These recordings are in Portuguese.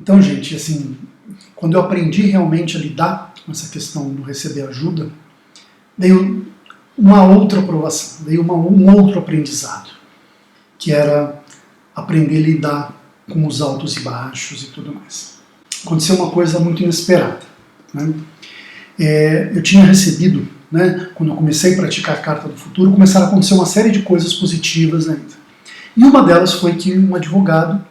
Então, gente, assim, quando eu aprendi realmente a lidar com essa questão do receber ajuda, veio uma outra aprovação, veio um outro aprendizado, que era aprender a lidar com os altos e baixos e tudo mais. Aconteceu uma coisa muito inesperada, né? Eu tinha recebido, né, quando eu comecei a praticar a Carta do Futuro, começaram a acontecer uma série de coisas positivas ainda. E uma delas foi que um advogado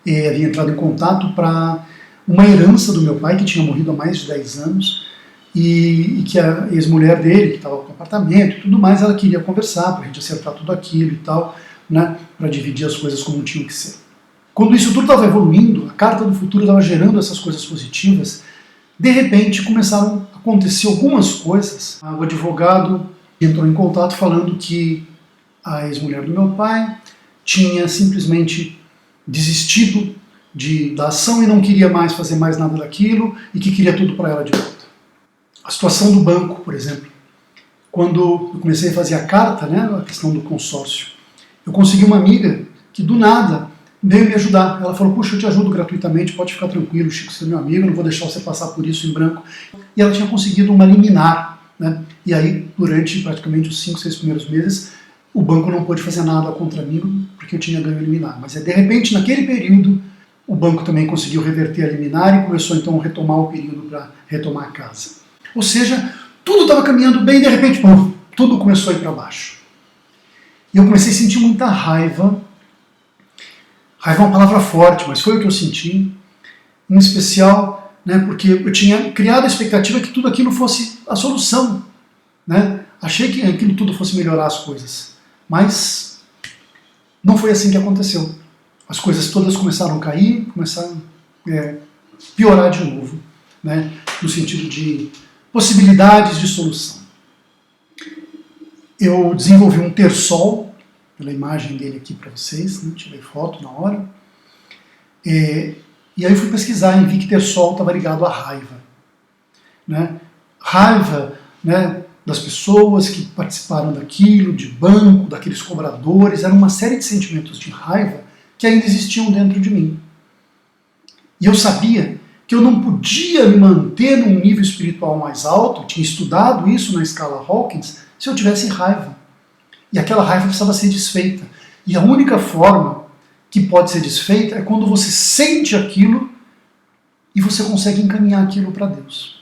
havia entrado em contato para uma herança do meu pai, que tinha morrido há mais de 10 anos, e que a ex-mulher dele, que estava com apartamento e tudo mais, ela queria conversar para a gente acertar tudo aquilo e tal, né, para dividir as coisas como tinham que ser. Quando isso tudo estava evoluindo, a Carta do Futuro estava gerando essas coisas positivas, de repente começaram a acontecer algumas coisas. O advogado entrou em contato falando que a ex-mulher do meu pai tinha simplesmente desistido da ação e não queria mais fazer mais nada daquilo e que queria tudo para ela de volta. A situação do banco, por exemplo. Quando eu comecei a fazer a carta, né, a questão do consórcio, eu consegui uma amiga que do nada veio me ajudar. Ela falou, puxa, eu te ajudo gratuitamente, pode ficar tranquilo, Chico, você é meu amigo, não vou deixar você passar por isso em branco. E ela tinha conseguido uma liminar, né? E aí, durante praticamente os 5, 6 primeiros meses, o banco não pôde fazer nada contra mim, porque eu tinha ganho liminar. Mas de repente, naquele período, o banco também conseguiu reverter a liminar e começou então a retomar o período para retomar a casa. Ou seja, tudo estava caminhando bem e de repente, pum, tudo começou a ir para baixo. E eu comecei a sentir muita raiva. Raiva é uma palavra forte, mas foi o que eu senti, em especial, né, porque eu tinha criado a expectativa que tudo aquilo fosse a solução, né? Achei que aquilo tudo fosse melhorar as coisas, mas não foi assim que aconteceu. As coisas todas começaram a cair, começaram a piorar de novo, né, no sentido de possibilidades de solução. Eu desenvolvi um terçol, pela imagem dele aqui para vocês, né? Tirei foto na hora. E aí eu fui pesquisar e vi que terçol estava ligado à raiva. Né? Raiva, né, das pessoas que participaram daquilo, de banco, daqueles cobradores, era uma série de sentimentos de raiva que ainda existiam dentro de mim. E eu sabia que eu não podia me manter num nível espiritual mais alto, tinha estudado isso na escala Hawkins, se eu tivesse raiva. E aquela raiva precisava ser desfeita. E a única forma que pode ser desfeita é quando você sente aquilo e você consegue encaminhar aquilo para Deus.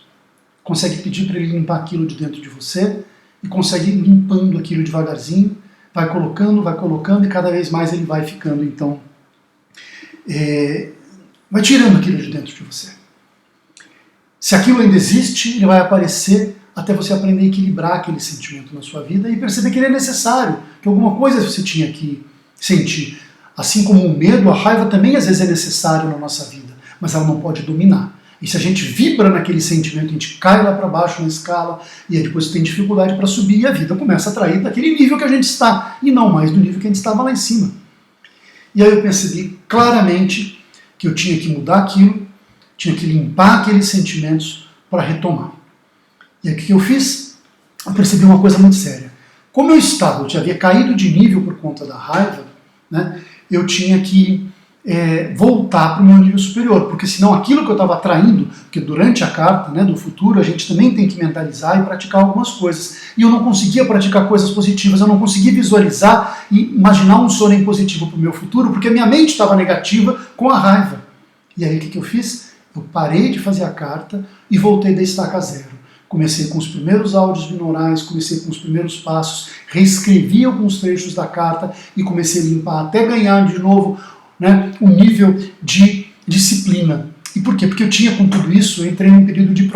Consegue pedir para Ele limpar aquilo de dentro de você e consegue ir limpando aquilo devagarzinho, vai colocando e cada vez mais ele vai ficando, então, vai tirando aquilo de dentro de você. Se aquilo ainda existe, ele vai aparecer até você aprender a equilibrar aquele sentimento na sua vida e perceber que ele é necessário, que alguma coisa você tinha que sentir. Assim como o medo, a raiva também às vezes é necessário na nossa vida, mas ela não pode dominar. E se a gente vibra naquele sentimento, a gente cai lá para baixo na escala e aí depois tem dificuldade para subir e a vida começa a atrair daquele nível que a gente está e não mais do nível que a gente estava lá em cima. E aí eu percebi claramente que eu tinha que mudar aquilo, tinha que limpar aqueles sentimentos para retomar. E aí o que eu fiz? Eu percebi uma coisa muito séria. Como eu já havia caído de nível por conta da raiva, né, eu tinha que voltar para o meu nível superior, porque senão aquilo que eu estava atraindo, porque durante a carta, né, do futuro a gente também tem que mentalizar e praticar algumas coisas, e eu não conseguia praticar coisas positivas, eu não conseguia visualizar e imaginar um sonho positivo para o meu futuro, porque a minha mente estava negativa com a raiva. E aí o que eu fiz? Eu parei de fazer a carta e voltei da estaca zero. Comecei com os primeiros áudios binaurais, comecei com os primeiros passos, reescrevi alguns trechos da carta e comecei a limpar até ganhar de novo, né, um nível de disciplina. E por quê? Porque eu tinha com tudo isso, eu entrei num período de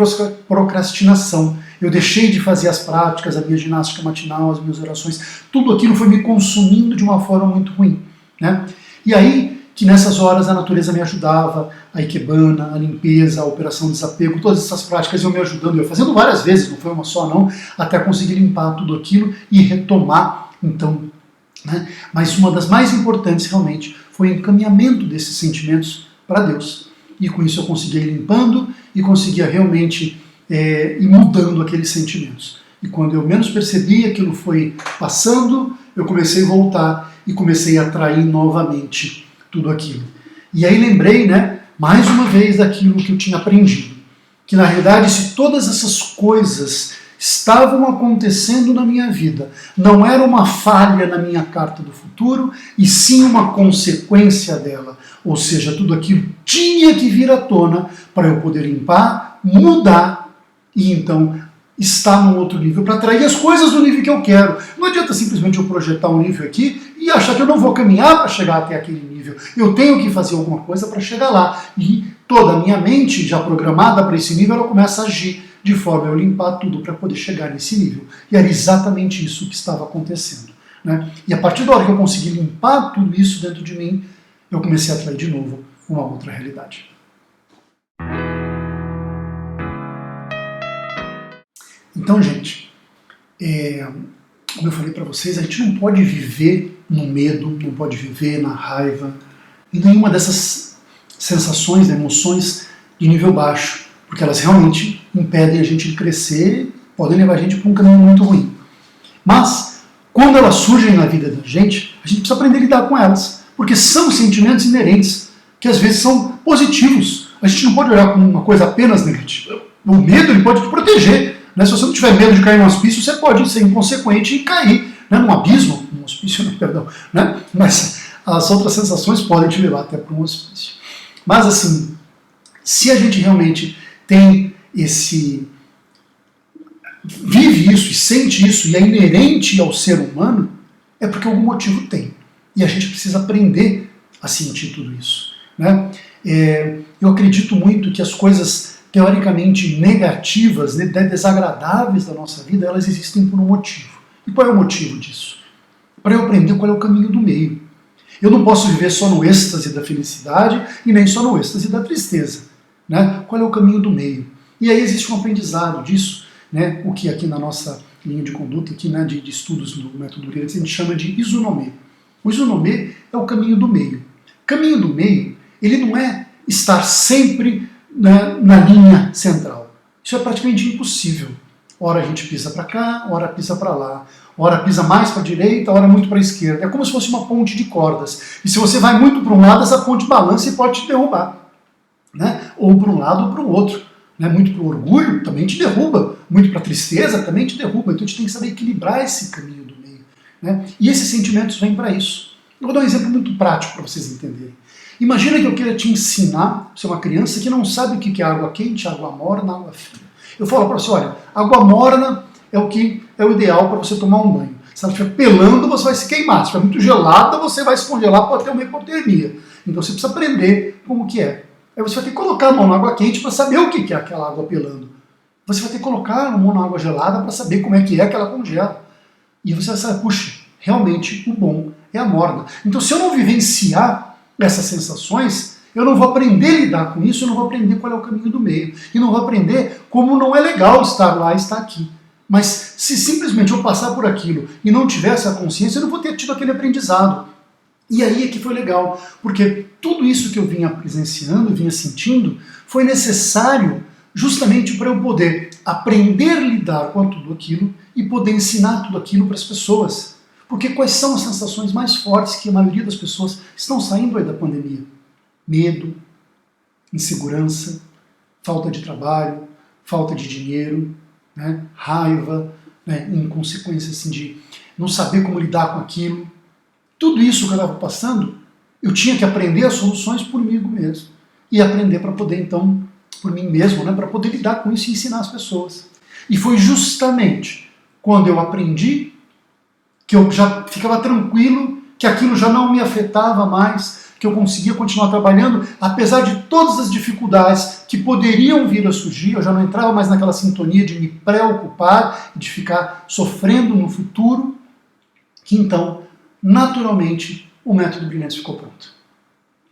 procrastinação. Eu deixei de fazer as práticas, a minha ginástica matinal, as minhas orações, tudo aquilo foi me consumindo de uma forma muito ruim. Né? E aí, que nessas horas a natureza me ajudava, a ikebana, a limpeza, a operação de desapego, todas essas práticas iam me ajudando, eu fazendo várias vezes, não foi uma só não, até conseguir limpar tudo aquilo e retomar, então, né? Mas uma das mais importantes realmente foi o encaminhamento desses sentimentos para Deus. E com isso eu conseguia ir limpando e conseguia realmente ir mudando aqueles sentimentos. E quando eu menos percebi, aquilo foi passando, eu comecei a voltar e comecei a atrair novamente tudo aquilo. E aí lembrei, né, mais uma vez, daquilo que eu tinha aprendido. Que na realidade, se todas essas coisas estavam acontecendo na minha vida, não era uma falha na minha carta do futuro, e sim uma consequência dela. Ou seja, tudo aquilo tinha que vir à tona para eu poder limpar, mudar e então estar num outro nível, para atrair as coisas do nível que eu quero. Não adianta simplesmente eu projetar um nível aqui e achar que eu não vou caminhar para chegar até aquele nível. Eu tenho que fazer alguma coisa para chegar lá. E toda a minha mente, já programada para esse nível, ela começa a agir de forma a eu limpar tudo para poder chegar nesse nível. E era exatamente isso que estava acontecendo, né? E a partir da hora que eu consegui limpar tudo isso dentro de mim, eu comecei a atrair de novo uma outra realidade. Então, gente, como eu falei para vocês, a gente não pode viver no medo, não pode viver na raiva, e nenhuma dessas sensações, emoções de nível baixo, porque elas realmente impedem a gente de crescer, podem levar a gente para um caminho muito ruim. Mas, quando elas surgem na vida da gente precisa aprender a lidar com elas, porque são sentimentos inerentes, que às vezes são positivos. A gente não pode olhar como uma coisa apenas negativa. O medo ele pode te proteger. Né? Se você não tiver medo de cair num hospício, você pode ser inconsequente e cair, né, num abismo, num hospício, perdão, né? Mas as outras sensações podem te levar até para um hospício. Mas assim, se a gente realmente tem vive isso e sente isso e é inerente ao ser humano, é porque algum motivo tem. E a gente precisa aprender a sentir tudo isso, né? Eu acredito muito que as coisas teoricamente negativas, né, desagradáveis da nossa vida, elas existem por um motivo. E qual é o motivo disso? Para eu aprender qual é o caminho do meio. Eu não posso viver só no êxtase da felicidade e nem só no êxtase da tristeza, né? Qual é o caminho do meio? E aí existe um aprendizado disso, né? O que aqui na nossa linha de conduta, aqui, né, de estudos do método Uriel, a gente chama de isonomê. O isonomê é o caminho do meio. O caminho do meio, ele não é estar sempre, né, na linha central. Isso é praticamente impossível. Ora a gente pisa para cá, ora pisa para lá. Ora pisa mais para a direita, ora muito para a esquerda. É como se fosse uma ponte de cordas. E se você vai muito para um lado, essa ponte balança e pode te derrubar, né? Ou para um lado ou para o outro. Né? Muito para o orgulho também te derruba. Muito para a tristeza também te derruba. Então a gente tem que saber equilibrar esse caminho do meio, né? E esses sentimentos vêm para isso. Eu vou dar um exemplo muito prático para vocês entenderem. Imagina que eu queira te ensinar, você é uma criança que não sabe o que é água quente, água morna, água fria. Eu falo para você, olha, água morna é o que é o ideal para você tomar um banho. Se ela estiver pelando, você vai se queimar. Se estiver muito gelada, você vai se congelar, pode ter uma hipotermia. Então você precisa aprender como que é. Aí você vai ter que colocar a mão na água quente para saber o que é aquela água pelando. Você vai ter que colocar a mão na água gelada para saber como é que ela congela. E você vai saber, puxa, realmente o bom é a morna. Então se eu não vivenciar essas sensações, eu não vou aprender a lidar com isso, eu não vou aprender qual é o caminho do meio. E não vou aprender como não é legal estar lá e estar aqui. Mas se simplesmente eu passar por aquilo e não tiver essa consciência, eu não vou ter tido aquele aprendizado. E aí é que foi legal, porque tudo isso que eu vinha presenciando, vinha sentindo, foi necessário justamente para eu poder aprender a lidar com tudo aquilo e poder ensinar tudo aquilo para as pessoas. Porque quais são as sensações mais fortes que a maioria das pessoas estão saindo aí da pandemia? Medo, insegurança, falta de trabalho, falta de dinheiro, né, raiva, né, inconsequência assim, de não saber como lidar com aquilo. Tudo isso que eu estava passando, eu tinha que aprender as soluções por mim mesmo. E aprender para poder, então, por mim mesmo, né, para poder lidar com isso e ensinar as pessoas. E foi justamente quando eu aprendi que eu já ficava tranquilo, que aquilo já não me afetava mais, que eu conseguia continuar trabalhando, apesar de todas as dificuldades que poderiam vir a surgir, eu já não entrava mais naquela sintonia de me preocupar, de ficar sofrendo no futuro, que então, naturalmente, o método Brilhantes ficou pronto.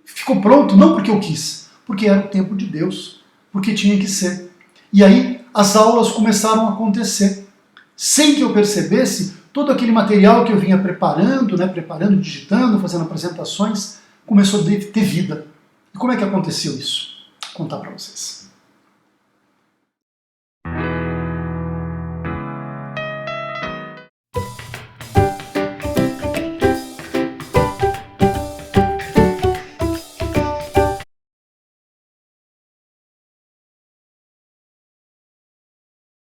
Ficou pronto não porque eu quis, porque era o tempo de Deus, porque tinha que ser. E aí as aulas começaram a acontecer, sem que eu percebesse, todo aquele material que eu vinha preparando, né, digitando, fazendo apresentações, começou a ter vida. E como é que aconteceu isso? Vou contar para vocês.